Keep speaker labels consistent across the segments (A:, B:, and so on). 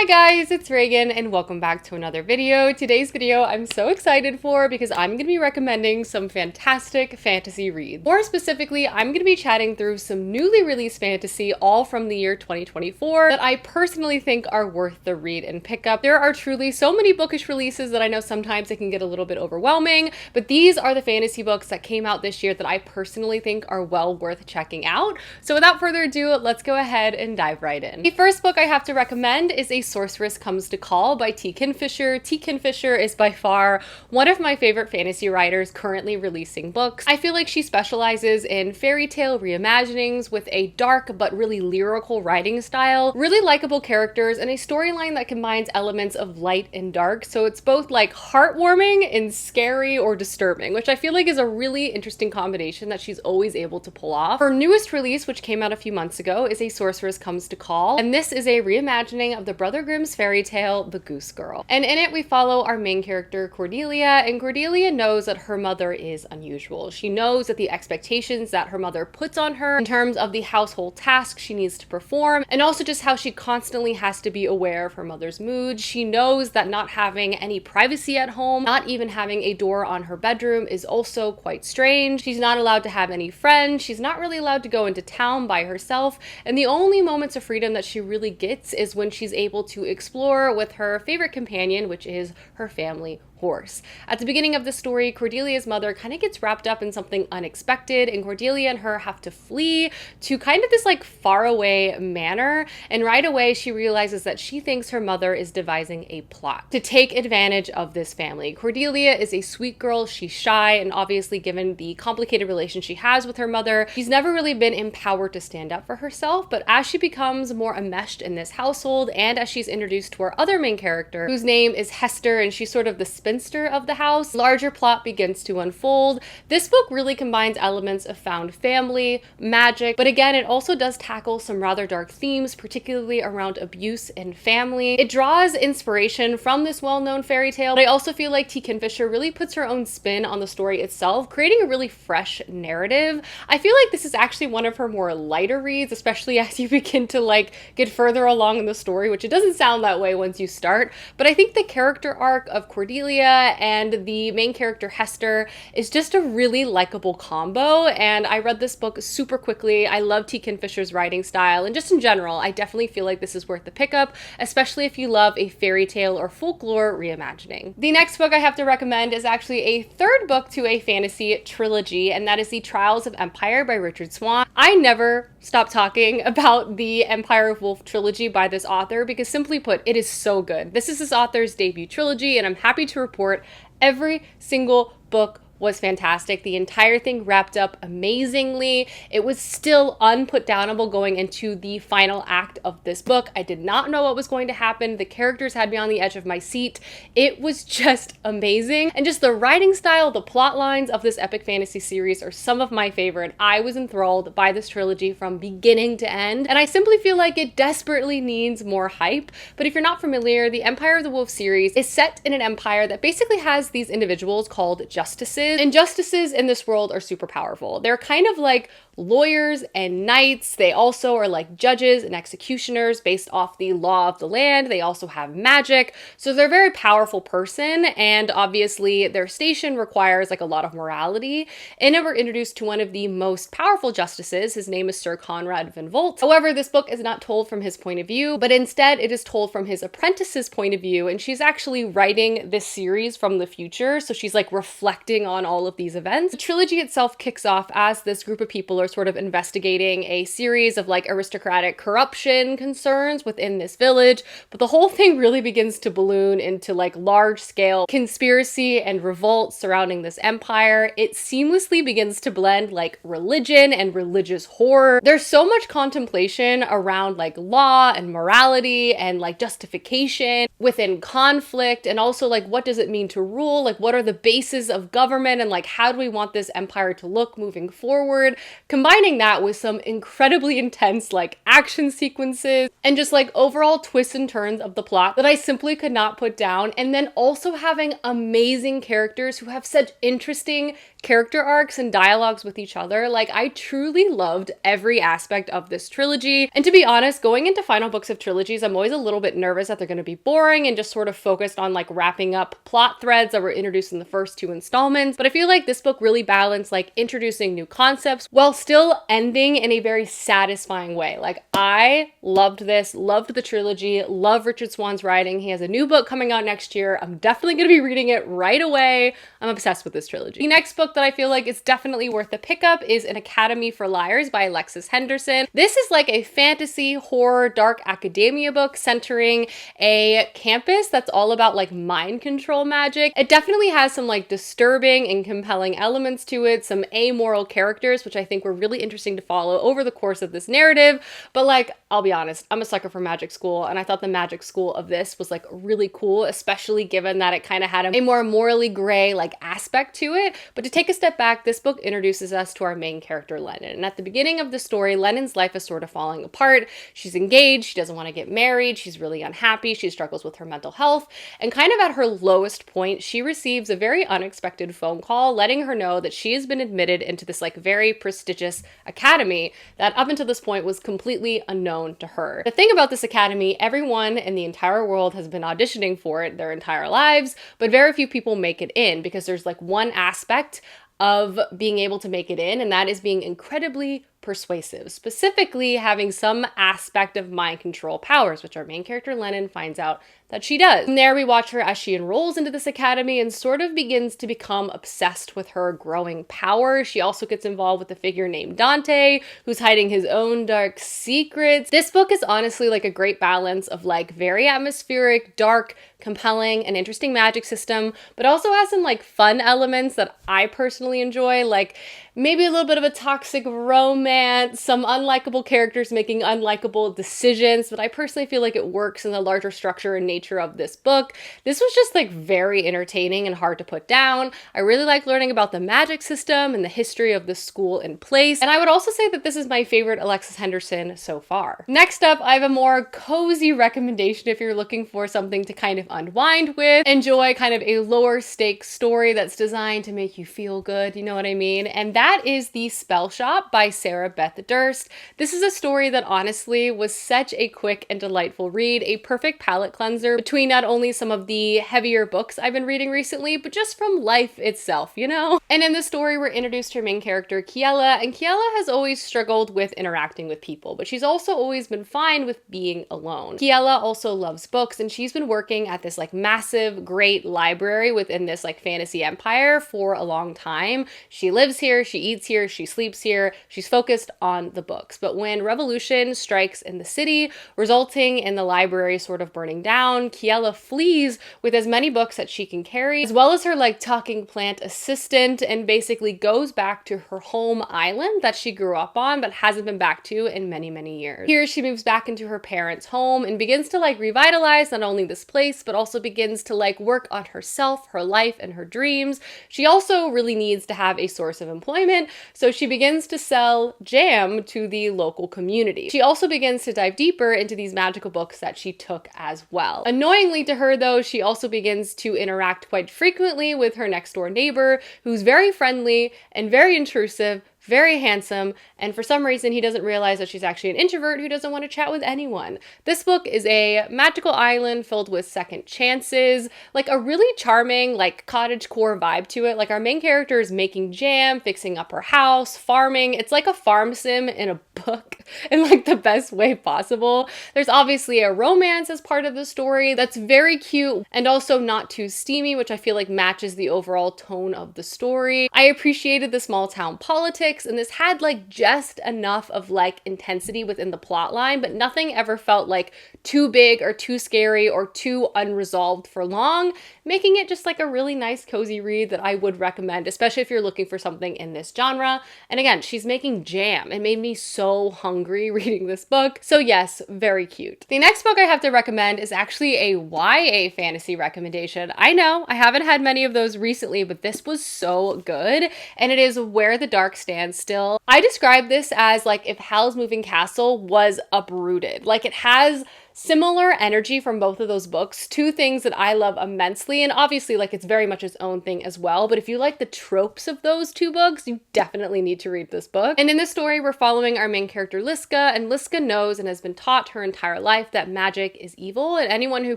A: Hi guys, it's Reagan and welcome back to another video. Today's video I'm so excited for because I'm going to be recommending some fantastic fantasy reads. More specifically, I'm going to be chatting through some newly released fantasy, all from the year 2024, that I personally think are worth the read and pick up. There are truly so many bookish releases that I know sometimes it can get a little bit overwhelming, but these are the fantasy books that came out this year that I personally think are well worth checking out. So without further ado, let's go ahead and dive right in. The first book I have to recommend is A Sorceress Comes to Call by T. Kingfisher. T. Kingfisher is by far one of my favorite fantasy writers currently releasing books. I feel like she specializes in fairy tale reimaginings with a dark but really lyrical writing style, really likable characters, and a storyline that combines elements of light and dark, so it's both like heartwarming and scary or disturbing, which I feel like is a really interesting combination that she's always able to pull off. Her newest release, which came out a few months ago, is A Sorceress Comes to Call, and this is a reimagining of the Brother Grimm's fairy tale, The Goose Girl. And in it, we follow our main character, Cordelia, and Cordelia knows that her mother is unusual. She knows that the expectations that her mother puts on her in terms of the household tasks she needs to perform, and also just how she constantly has to be aware of her mother's mood. She knows that not having any privacy at home, not even having a door on her bedroom, is also quite strange. She's not allowed to have any friends. She's not really allowed to go into town by herself, and the only moments of freedom that she really gets is when she's able to explore with her favorite companion, which is her family horse. At the beginning of the story, Cordelia's mother kind of gets wrapped up in something unexpected, and Cordelia and her have to flee to kind of this like faraway manor, and right away she realizes that she thinks her mother is devising a plot to take advantage of this family. Cordelia is a sweet girl, she's shy, and obviously given the complicated relation she has with her mother, she's never really been empowered to stand up for herself, but as she becomes more enmeshed in this household, and as she's introduced to our other main character, whose name is Hester, and she's sort of the spinster of the house, larger plot begins to unfold. This book really combines elements of found family, magic, but again, it also does tackle some rather dark themes, particularly around abuse and family. It draws inspiration from this well-known fairy tale, but I also feel like T. Kingfisher really puts her own spin on the story itself, creating a really fresh narrative. I feel like this is actually one of her more lighter reads, especially as you begin to like get further along in the story, which it doesn't sound that way once you start, but I think the character arc of Cordelia and the main character Hester is just a really likable combo, and I read this book super quickly. I love T. Kingfisher's writing style, and just in general, I definitely feel like this is worth the pickup, especially if you love a fairy tale or folklore reimagining. The next book I have to recommend is actually a third book to a fantasy trilogy, and that is The Trials of Empire by Richard Swan. I never stop talking about the Empire of Wolf trilogy by this author because, simply put, it is so good. This is this author's debut trilogy, and I'm happy to report every single book was fantastic. The entire thing wrapped up amazingly. It was still unputdownable going into the final act of this book. I did not know what was going to happen. The characters had me on the edge of my seat. It was just amazing. And just the writing style, the plot lines of this epic fantasy series are some of my favorite. I was enthralled by this trilogy from beginning to end, and I simply feel like it desperately needs more hype. But if you're not familiar, the Empire of the Wolf series is set in an empire that basically has these individuals called justices. And justices in this world are super powerful. They're kind of like lawyers and knights. They also are like judges and executioners based off the law of the land. They also have magic. So they're a very powerful person, and obviously their station requires like a lot of morality. And then we're introduced to one of the most powerful justices. His name is Sir Conrad van Volt. However, this book is not told from his point of view, but instead it is told from his apprentice's point of view, and she's actually writing this series from the future. So she's like reflecting on all of these events. The trilogy itself kicks off as this group of people are sort of investigating a series of like aristocratic corruption concerns within this village, but the whole thing really begins to balloon into like large scale conspiracy and revolt surrounding this empire. It seamlessly begins to blend like religion and religious horror. There's so much contemplation around like law and morality and like justification within conflict, and also like what does it mean to rule, like what are the bases of government, and like how do we want this empire to look moving forward. Combining that with some incredibly intense like action sequences and just like overall twists and turns of the plot that I simply could not put down, and then also having amazing characters who have such interesting character arcs and dialogues with each other. Like, I truly loved every aspect of this trilogy. And to be honest, going into final books of trilogies, I'm always a little bit nervous that they're going to be boring and just sort of focused on like wrapping up plot threads that were introduced in the first 2 installments. But I feel like this book really balanced like introducing new concepts while still ending in a very satisfying way. Like, I loved this, loved the trilogy, love Richard Swan's writing. He has a new book coming out next year. I'm definitely going to be reading it right away. I'm obsessed with this trilogy. The next book that I feel like is definitely worth a pickup is An Academy for Liars by Alexis Henderson. This is like a fantasy, horror, dark academia book centering a campus that's all about like mind control magic. It definitely has some like disturbing and compelling elements to it, some amoral characters, which I think were really interesting to follow over the course of this narrative. But like, I'll be honest, I'm a sucker for magic school, and I thought the magic school of this was like really cool, especially given that it kind of had a more morally gray like aspect to it. But to take a step back, this book introduces us to our main character, Lennon. And at the beginning of the story, Lennon's life is sort of falling apart. She's engaged, she doesn't want to get married, she's really unhappy, she struggles with her mental health, and kind of at her lowest point, she receives a very unexpected phone call letting her know that she has been admitted into this like very prestigious academy that up until this point was completely unknown to her. The thing about this academy, everyone in the entire world has been auditioning for it their entire lives, but very few people make it in because there's like one aspect of being able to make it in, and that is being incredibly persuasive, specifically having some aspect of mind control powers, which our main character Lennon finds out that she does. From there, we watch her as she enrolls into this academy and sort of begins to become obsessed with her growing power. She also gets involved with a figure named Dante, who's hiding his own dark secrets. This book is honestly like a great balance of like very atmospheric, dark, compelling, and interesting magic system, but also has some like fun elements that I personally enjoy, like maybe a little bit of a toxic romance, some unlikable characters making unlikable decisions, but I personally feel like it works in the larger structure and nature of this book. This was just like very entertaining and hard to put down. I really like learning about the magic system and the history of the school and place, and I would also say that this is my favorite Alexis Henderson so far. Next up, I have a more cozy recommendation if you're looking for something to kind of unwind with, enjoy kind of a lower stakes story that's designed to make you feel good, you know what I mean? And that is The Spell Shop by Sarah Beth Durst. This is a story that honestly was such a quick and delightful read, a perfect palate cleanser between not only some of the heavier books I've been reading recently, but just from life itself, you know? And in the story, we're introduced to her main character, Kiella, and Kiella has always struggled with interacting with people, but she's also always been fine with being alone. Kiella also loves books, and she's been working at this like massive, great library within this like fantasy empire for a long time. She lives here, she eats here, she sleeps here, she's focused on the books. But when revolution strikes in the city, resulting in the library sort of burning down, Kiella flees with as many books that she can carry, as well as her like talking plant assistant, and basically goes back to her home island that she grew up on but hasn't been back to in many, many years. Here she moves back into her parents' home and begins to like revitalize not only this place, but also begins to like work on herself, her life, and her dreams. She also really needs to have a source of employment, so she begins to sell jam to the local community. She also begins to dive deeper into these magical books that she took as well. Annoyingly to her though, she also begins to interact quite frequently with her next door neighbor, who's very friendly and very intrusive, very handsome, and for some reason he doesn't realize that she's actually an introvert who doesn't want to chat with anyone. This book is a magical island filled with second chances, like a really charming like cottagecore vibe to it. Like our main character is making jam, fixing up her house, farming. It's like a farm sim in a book in like the best way possible. There's obviously a romance as part of the story that's very cute and also not too steamy, which I feel like matches the overall tone of the story. I appreciated the small town politics, and this had like just enough of like intensity within the plot line, but nothing ever felt like too big or too scary or too unresolved for long, making it just like a really nice cozy read that I would recommend, especially if you're looking for something in this genre. And again, she's making jam. It made me so hungry reading this book. So yes, very cute. The next book I have to recommend is actually a YA fantasy recommendation. I know I haven't had many of those recently, but this was so good, and it is Where the Dark Stands Still. I describe this as like if Howl's Moving Castle was uprooted. Like it has Similar energy from both of those books, two things that I love immensely, and obviously like it's very much its own thing as well, but if you like the tropes of those two books, you definitely need to read this book. And in this story, we're following our main character Liska, and Liska knows and has been taught her entire life that magic is evil, and anyone who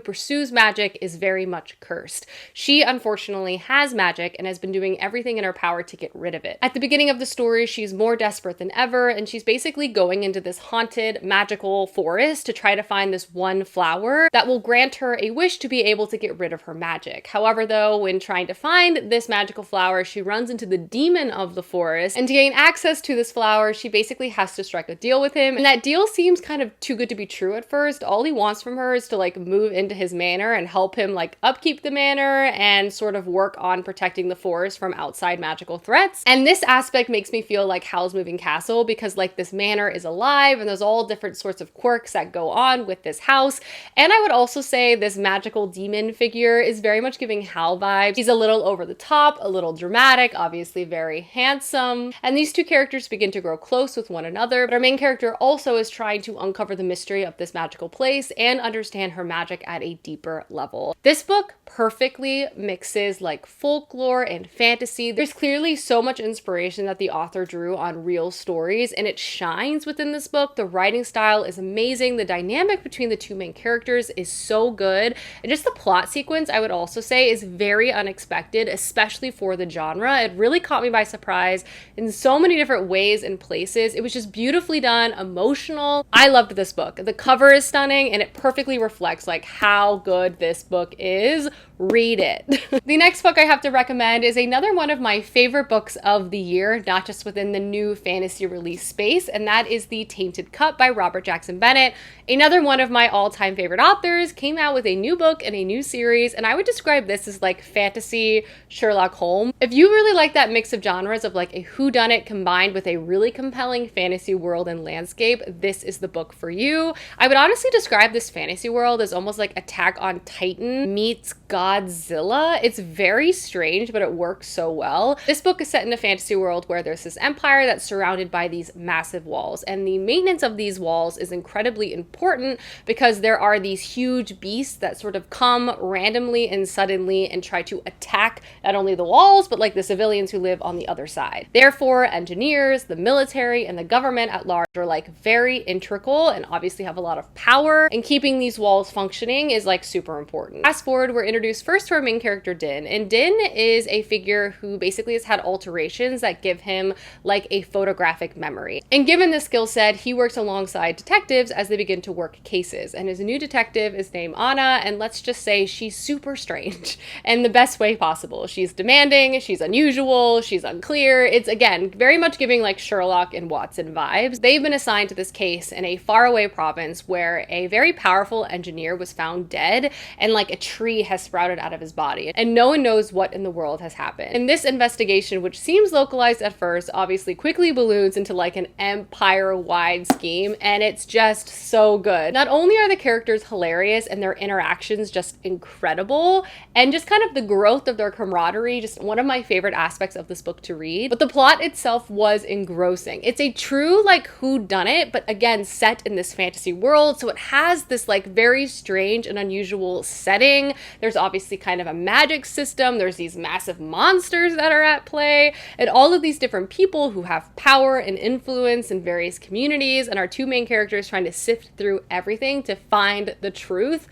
A: pursues magic is very much cursed. She unfortunately has magic and has been doing everything in her power to get rid of it. At the beginning of the story, she's more desperate than ever, and she's basically going into this haunted, magical forest to try to find this one flower that will grant her a wish to be able to get rid of her magic. However, though, when trying to find this magical flower, she runs into the demon of the forest, and to gain access to this flower, she basically has to strike a deal with him, and that deal seems kind of too good to be true at first. All he wants from her is to like move into his manor and help him like upkeep the manor and sort of work on protecting the forest from outside magical threats. And this aspect makes me feel like Howl's Moving Castle, because like this manor is alive and there's all different sorts of quirks that go on with this house. And I would also say this magical demon figure is very much giving Hal vibes. He's a little over the top, a little dramatic, obviously very handsome. And these two characters begin to grow close with one another, but our main character also is trying to uncover the mystery of this magical place and understand her magic at a deeper level. This book perfectly mixes like folklore and fantasy. There's clearly so much inspiration that the author drew on real stories, and it shines within this book. The writing style is amazing. The dynamic between the two main characters is so good. And just the plot sequence, I would also say, is very unexpected, especially for the genre. It really caught me by surprise in so many different ways and places. It was just beautifully done, emotional. I loved this book. The cover is stunning, and it perfectly reflects like how good this book is. Read it. The next book I have to recommend is another one of my favorite books of the year, not just within the new fantasy release space, and that is The Tainted Cup by Robert Jackson Bennett. Another one of my all-time favorite authors came out with a new book and a new series, and I would describe this as like fantasy Sherlock Holmes. If you really like that mix of genres of like a whodunit combined with a really compelling fantasy world and landscape, this is the book for you. I would honestly describe this fantasy world as almost like Attack on Titan meets Godzilla. It's very strange, but it works so well. This book is set in a fantasy world where there's this empire that's surrounded by these massive walls, and the maintenance of these walls is incredibly important because there are these huge beasts that sort of come randomly and suddenly and try to attack not only the walls, but like the civilians who live on the other side. Therefore, engineers, the military, and the government at large are like very integral and obviously have a lot of power, and keeping these walls functioning is like super important. Fast forward, we're introduced first to our main character Din, and Din is a figure who basically has had alterations that give him like a photographic memory. And given this skill set, he works alongside detectives as they begin to work cases, and his new detective is named Anna, and let's just say she's super strange in the best way possible. She's demanding, she's unusual, she's unclear. It's again very much giving like Sherlock and Watson vibes. They've been assigned to this case in a faraway province where a very powerful engineer was found dead, and like a tree has sprouted out of his body, and no one knows what in the world has happened. And this investigation, which seems localized at first, obviously quickly balloons into like an empire-wide scheme, and it's just so good. Not only are the characters hilarious and their interactions just incredible, and just kind of the growth of their camaraderie, just one of my favorite aspects of this book to read, but the plot itself was engrossing. It's a true like whodunit, but again set in this fantasy world, so it has this like very strange and unusual setting. There's obviously kind of a magic system, there's these massive monsters that are at play, and all of these different people who have power and influence in various communities, and our two main characters trying to sift through everything to find the truth.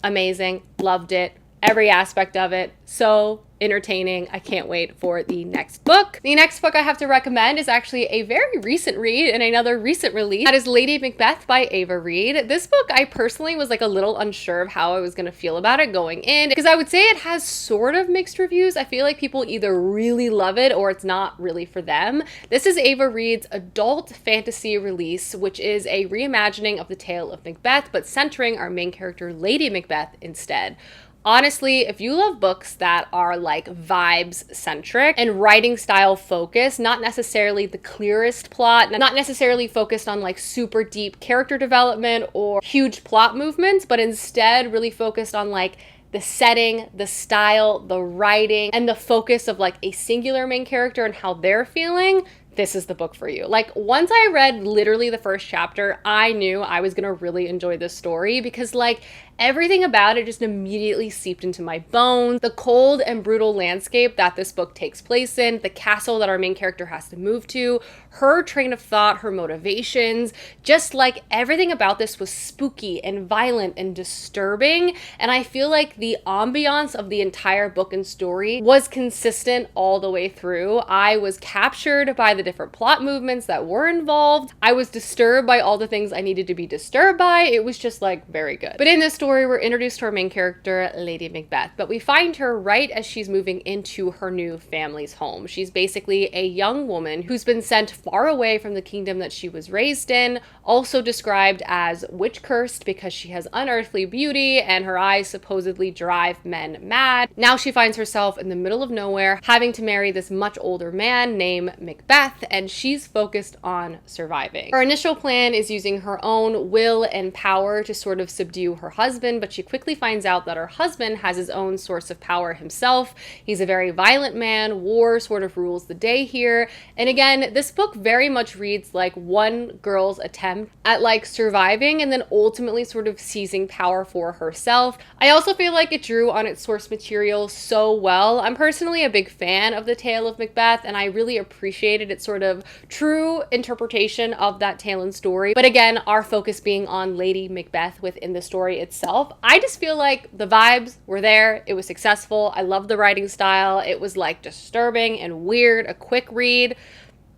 A: Amazing. Loved it. Every aspect of it. So entertaining. I can't wait for the next book. The next book I have to recommend is actually a very recent read and another recent release. That is Lady Macbeth by Ava Reid. This book, I personally was like a little unsure of how I was going to feel about it going in, because I would say it has sort of mixed reviews. I feel like people either really love it or it's not really for them. This is Ava Reid's adult fantasy release, which is a reimagining of the tale of Macbeth, but centering our main character, Lady Macbeth, instead. Honestly, if you love books that are like vibes centric and writing style focused, not necessarily the clearest plot, not necessarily focused on like super deep character development or huge plot movements, but instead really focused on like the setting, the style, the writing, and the focus of like a singular main character and how they're feeling, this is the book for you. Like, once I read literally the first chapter, I knew I was gonna really enjoy this story because, like, everything about it just immediately seeped into my bones. The cold and brutal landscape that this book takes place in, the castle that our main character has to move to, her train of thought, her motivations, just like everything about this was spooky and violent and disturbing. And I feel like the ambiance of the entire book and story was consistent all the way through. I was captured by the different plot movements that were involved. I was disturbed by all the things I needed to be disturbed by. It was just like very good. But in this story, we're introduced to our main character, Lady McBeth, but we find her right as she's moving into her new family's home. She's basically a young woman who's been sent far away from the kingdom that she was raised in, also described as witch cursed because she has unearthly beauty and her eyes supposedly drive men mad. Now she finds herself in the middle of nowhere, having to marry this much older man named McBeth, and she's focused on surviving. Her initial plan is using her own will and power to sort of subdue her husband, but she quickly finds out that her husband has his own source of power himself. He's a very violent man. War sort of rules the day here. And again, this book very much reads like one girl's attempt at like surviving and then ultimately sort of seizing power for herself. I also feel like it drew on its source material so well. I'm personally a big fan of the tale of McBeth, and I really appreciated its sort of true interpretation of that tale and story. But again, our focus being on Lady McBeth within the story itself, I just feel like the vibes were there. It was successful. I love the writing style. It was like disturbing and weird, a quick read.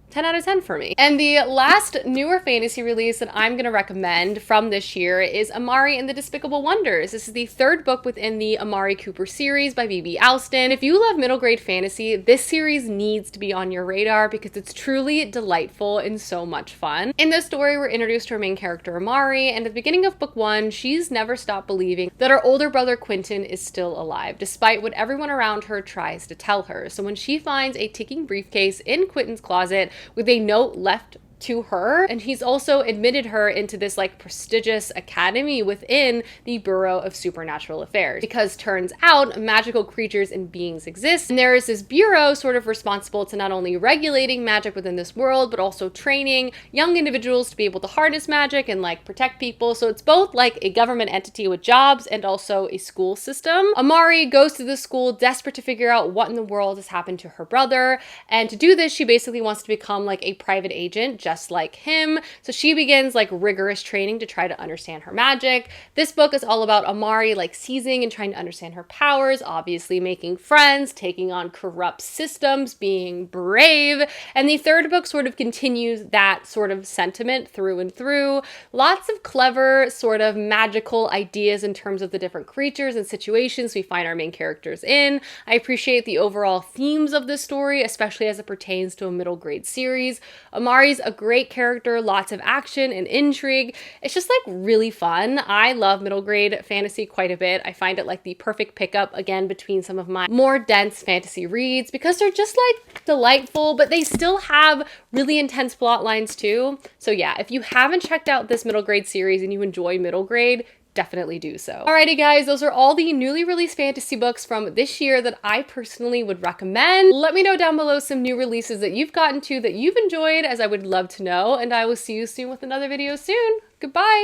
A: 10 out of 10 for me. And the last newer fantasy release that I'm gonna recommend from this year is Amari and the Despicable Wonders. This is the third book within the Amari Cooper series by B.B. Alston. If you love middle grade fantasy, this series needs to be on your radar because it's truly delightful and so much fun. In this story, we're introduced to our main character Amari, and at the beginning of book one, she's never stopped believing that her older brother Quentin is still alive, despite what everyone around her tries to tell her. So when she finds a ticking briefcase in Quentin's closet, with a note left to her, and he's also admitted her into this like prestigious academy within the Bureau of Supernatural Affairs, because turns out magical creatures and beings exist, and there is this bureau sort of responsible to not only regulating magic within this world but also training young individuals to be able to harness magic and like protect people. So it's both like a government entity with jobs and also a school system. Amari goes to the school desperate to figure out what in the world has happened to her brother, and to do this she basically wants to become like a private agent just like him. So she begins like rigorous training to try to understand her magic. This book is all about Amari like seizing and trying to understand her powers, obviously making friends, taking on corrupt systems, being brave. And the third book sort of continues that sort of sentiment through and through. Lots of clever sort of magical ideas in terms of the different creatures and situations we find our main characters in. I appreciate the overall themes of this story, especially as it pertains to a middle grade series. Amari's a great character, lots of action and intrigue. It's just like really fun. I love middle grade fantasy quite a bit. I find it like the perfect pickup again between some of my more dense fantasy reads because they're just like delightful, but they still have really intense plot lines too. So yeah, if you haven't checked out this middle grade series and you enjoy middle grade, definitely do so. Alrighty guys, those are all the newly released fantasy books from this year that I personally would recommend. Let me know down below some new releases that you've gotten to that you've enjoyed, as I would love to know, and I will see you soon with another video soon. Goodbye!